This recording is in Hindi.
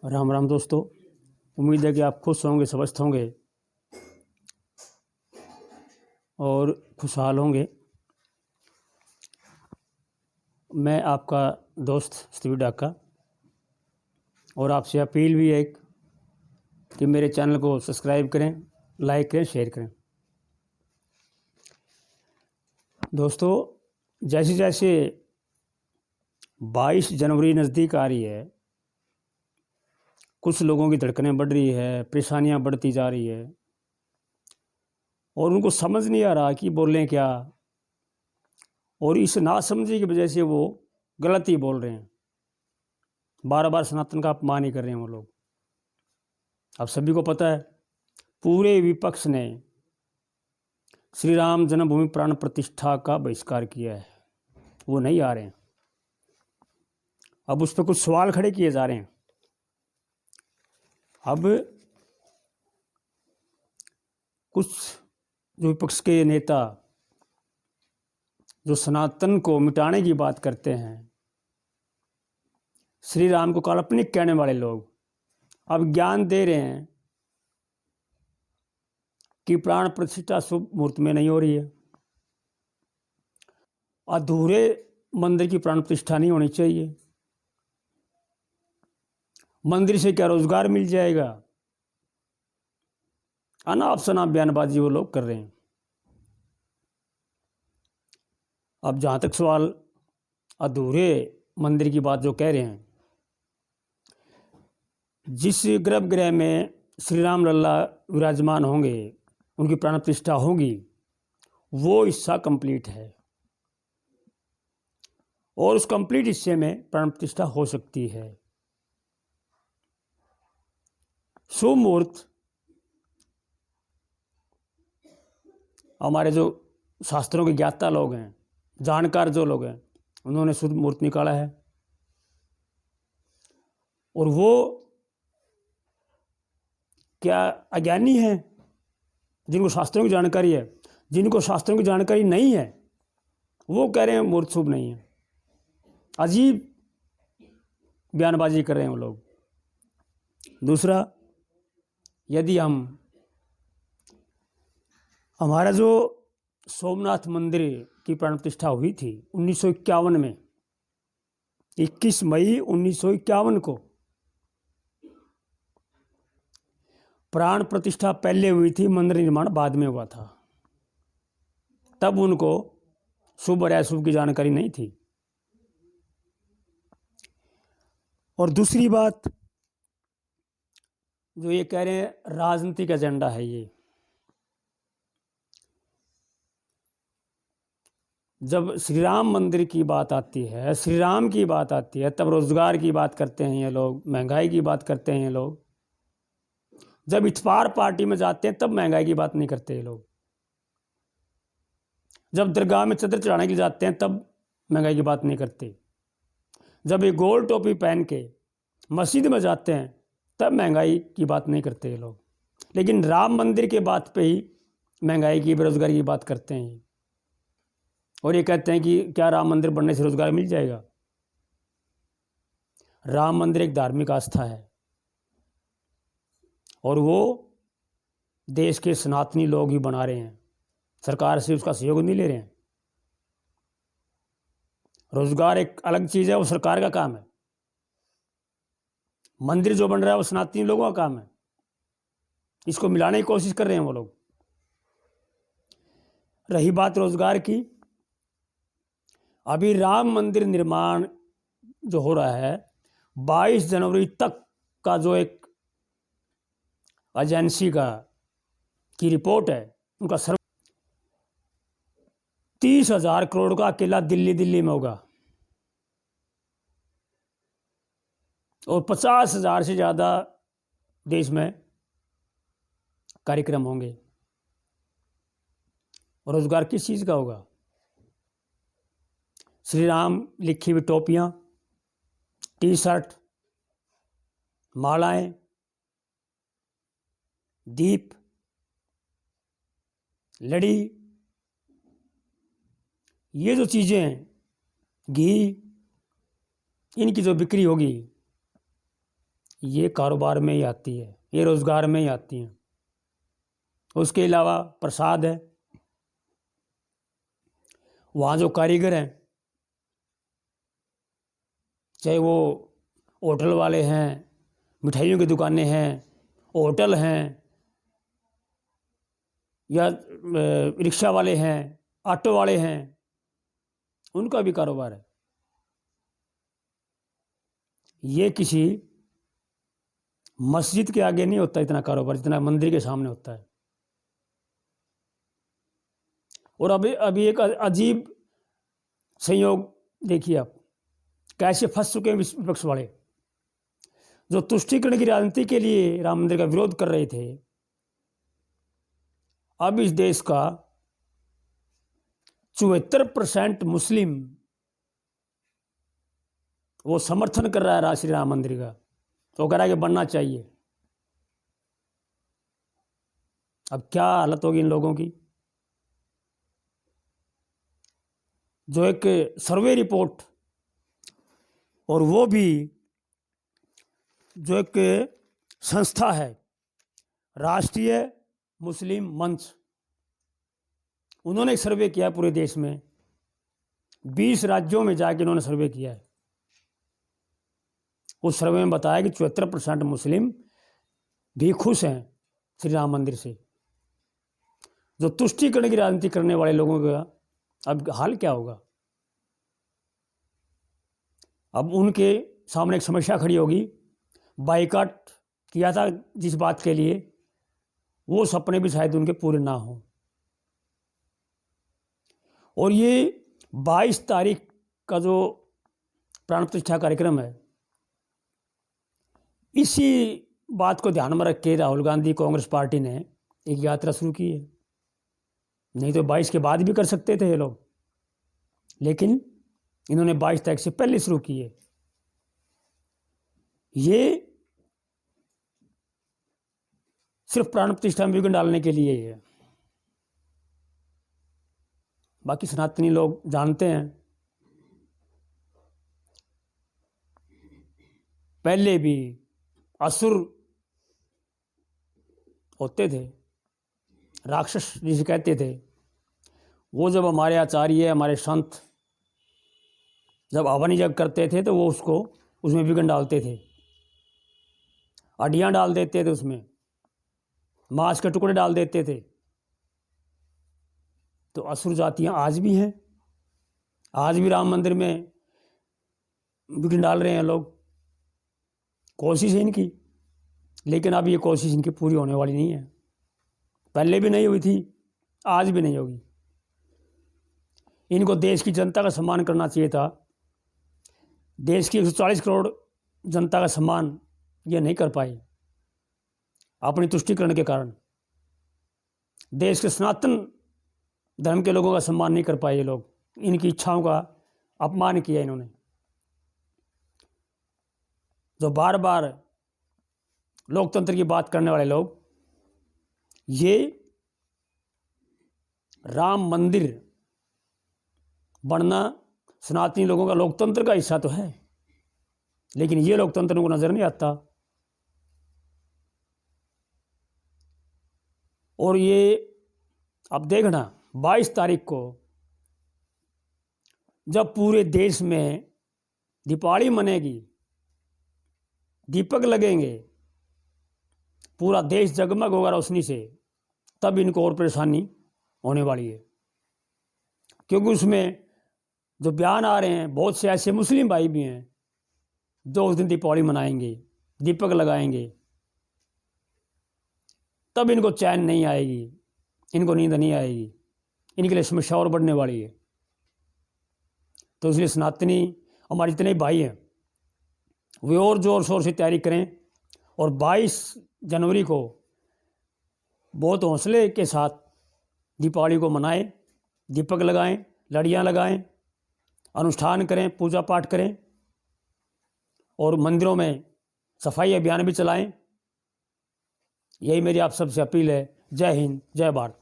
राम राम दोस्तों। उम्मीद है कि आप खुश होंगे, स्वस्थ होंगे और खुशहाल होंगे। मैं आपका दोस्त स्टीव डाका और आपसे अपील भी है कि मेरे चैनल को सब्सक्राइब करें, लाइक करें, शेयर करें। दोस्तों, जैसे जैसे 22 जनवरी नज़दीक आ रही है, कुछ लोगों की धड़कनें बढ़ रही है, परेशानियां बढ़ती जा रही है और उनको समझ नहीं आ रहा कि बोलें क्या, और इस नासमझी की वजह से वो गलत ही बोल रहे हैं। बार बार सनातन का अपमान ही कर रहे हैं वो लोग। आप सभी को पता है, पूरे विपक्ष ने श्री राम जन्मभूमि प्राण प्रतिष्ठा का बहिष्कार किया है। वो नहीं आ रहे हैं। अब उस पर कुछ सवाल खड़े किए जा रहे हैं। अब कुछ जो विपक्ष के नेता जो सनातन को मिटाने की बात करते हैं, श्री राम को काल्पनिक कहने वाले लोग अब ज्ञान दे रहे हैं कि प्राण प्रतिष्ठा शुभ मुहूर्त में नहीं हो रही है। अधूरे मंदिर की प्राण प्रतिष्ठा नहीं होनी चाहिए। मंदिर से क्या रोजगार मिल जाएगा? अनाप शनाप बयानबाजी वो लोग कर रहे हैं। अब जहाँ तक सवाल अधूरे मंदिर की बात जो कह रहे हैं, जिस गर्भगृह में श्री राम लल्ला विराजमान होंगे, उनकी प्राण प्रतिष्ठा होगी, वो हिस्सा कंप्लीट है और उस कंप्लीट हिस्से में प्राण प्रतिष्ठा हो सकती है। शुभ मुहूर्त हमारे जो शास्त्रों के ज्ञाता लोग हैं, जानकार जो लोग हैं, उन्होंने शुभ मुहूर्त निकाला है। और वो क्या अज्ञानी हैं जिनको शास्त्रों की जानकारी है? जिनको शास्त्रों की जानकारी नहीं है वो कह रहे हैं मुहूर्त शुभ नहीं है। अजीब बयानबाजी कर रहे हैं वो लोग। दूसरा, यदि हमारा जो सोमनाथ मंदिर की प्राण प्रतिष्ठा हुई थी 1951 में, 21 मई 1951 को, प्राण प्रतिष्ठा पहले हुई थी, मंदिर निर्माण बाद में हुआ था। तब उनको शुभ और अशुभ की जानकारी नहीं थी। और दूसरी बात, जो ये कह रहे हैं राजनीतिक एजेंडा है, ये जब श्री राम मंदिर की बात आती है, श्री राम की बात आती है, तब रोजगार की बात करते हैं ये लोग, महंगाई की बात करते हैं ये लोग। जब इतवार पार्टी में जाते हैं तब महंगाई की बात नहीं करते ये लोग। जब दरगाह में चदर चढ़ाने के लिए जाते हैं तब महंगाई की बात नहीं करते। जब ये गोल टोपी पहन के मस्जिद में जाते हैं तब महंगाई की बात नहीं करते ये लोग। लेकिन राम मंदिर के बात पे ही महंगाई की, बेरोजगारी की बात करते हैं। और ये कहते हैं कि क्या राम मंदिर बनने से रोजगार मिल जाएगा? राम मंदिर एक धार्मिक आस्था है और वो देश के सनातनी लोग ही बना रहे हैं, सरकार से उसका सहयोग नहीं ले रहे हैं। रोजगार एक अलग चीज़ है, वो सरकार का काम है। मंदिर जो बन रहा है वो सनातनी लोगों का काम है। इसको मिलाने की कोशिश कर रहे हैं वो लोग। रही बात रोजगार की, अभी राम मंदिर निर्माण जो हो रहा है, 22 जनवरी तक का जो एक एजेंसी की रिपोर्ट है, उनका 30,000 करोड़ का अकेला दिल्ली में होगा और 50,000 से ज़्यादा देश में कार्यक्रम होंगे। और रोजगार किस चीज़ का होगा? श्री राम लिखी हुई टोपियाँ, टी शर्ट, मालाएं, दीप, लड़ी, ये जो चीज़ें हैं, घी, इनकी जो बिक्री होगी ये कारोबार में ही आती है, ये रोज़गार में ही आती हैं। उसके अलावा प्रसाद है, वहाँ जो कारीगर हैं, चाहे वो होटल वाले हैं, मिठाइयों की दुकानें हैं, होटल हैं, या रिक्शा वाले हैं, ऑटो वाले हैं, उनका भी कारोबार है। ये किसी मस्जिद के आगे नहीं होता इतना कारोबार जितना मंदिर के सामने होता है। और अभी एक अजीब संयोग देखिए आप, कैसे फंस चुके हैं विपक्ष वाले, जो तुष्टीकरण की राजनीति के लिए राम मंदिर का विरोध कर रहे थे। अब इस देश का 74% मुस्लिम वो समर्थन कर रहा है श्री राम मंदिर का, तो कह रहा है कि बनना चाहिए। अब क्या हालत होगी इन लोगों की। जो एक सर्वे रिपोर्ट, और वो भी जो एक संस्था है राष्ट्रीय मुस्लिम मंच, उन्होंने एक सर्वे किया है पूरे देश में, 20 राज्यों में जाके उन्होंने सर्वे किया है। उस सर्वे में बताया कि 74% मुस्लिम भी खुश हैं श्री राम मंदिर से। जो तुष्टीकरण की राजनीति करने वाले लोगों का अब हाल क्या होगा। अब उनके सामने एक समस्या खड़ी होगी, बाइकाट किया था जिस बात के लिए, वो सपने भी शायद उनके पूरे ना हो। और ये 22 तारीख का जो प्राण प्रतिष्ठा कार्यक्रम है, इसी बात को ध्यान में रख के राहुल गांधी कांग्रेस पार्टी ने एक यात्रा शुरू की है। नहीं तो 22 के बाद भी कर सकते थे ये लोग, लेकिन इन्होंने 22 तारीख से पहले शुरू की है। ये सिर्फ प्राण प्रतिष्ठा में विघ्न डालने के लिए है। बाकी सनातनी लोग जानते हैं, पहले भी असुर होते थे, राक्षस जिसे कहते थे, वो जब हमारे आचार्य हमारे संत जब हवन यज्ञ करते थे तो वो उसको उसमें विघ्न डालते थे, हड्डियाँ डाल देते थे, उसमें मांस के टुकड़े डाल देते थे। तो असुर जातियाँ आज भी हैं, आज भी राम मंदिर में विघ्न डाल रहे हैं लोग। कोशिश है इनकी, लेकिन अब ये कोशिश इनकी पूरी होने वाली नहीं है। पहले भी नहीं हुई थी, आज भी नहीं होगी। इनको देश की जनता का सम्मान करना चाहिए था। देश की 140 करोड़ जनता का सम्मान ये नहीं कर पाए अपनी तुष्टीकरण के कारण। देश के सनातन धर्म के लोगों का सम्मान नहीं कर पाए ये लोग, इनकी इच्छाओं का अपमान किया इन्होंने। जो बार बार लोकतंत्र की बात करने वाले लोग, ये राम मंदिर बनना सनातनी लोगों का लोकतंत्र का हिस्सा तो है, लेकिन ये लोकतंत्र उनको नजर नहीं आता। और ये अब देखना 22 तारीख को जब पूरे देश में दीपावली मनेगी, दीपक लगेंगे, पूरा देश जगमग होगा रोशनी से, तब इनको और परेशानी होने वाली है। क्योंकि उसमें जो बयान आ रहे हैं, बहुत से ऐसे मुस्लिम भाई भी हैं जो उस दिन दीपावली मनाएंगे, दीपक लगाएंगे, तब इनको चैन नहीं आएगी, इनको नींद नहीं आएगी, इनके लिए समस्या और बढ़ने वाली है। तो इसलिए सनातनी हमारे जितने भाई हैं वे और ज़ोर शोर से तैयारी करें, और 22 जनवरी को बहुत हौसले के साथ दीपावली को मनाएं, दीपक लगाएं, लड़ियाँ लगाएं, अनुष्ठान करें, पूजा पाठ करें, और मंदिरों में सफाई अभियान भी चलाएं। यही मेरी आप सबसे अपील है। जय हिंद, जय भारत।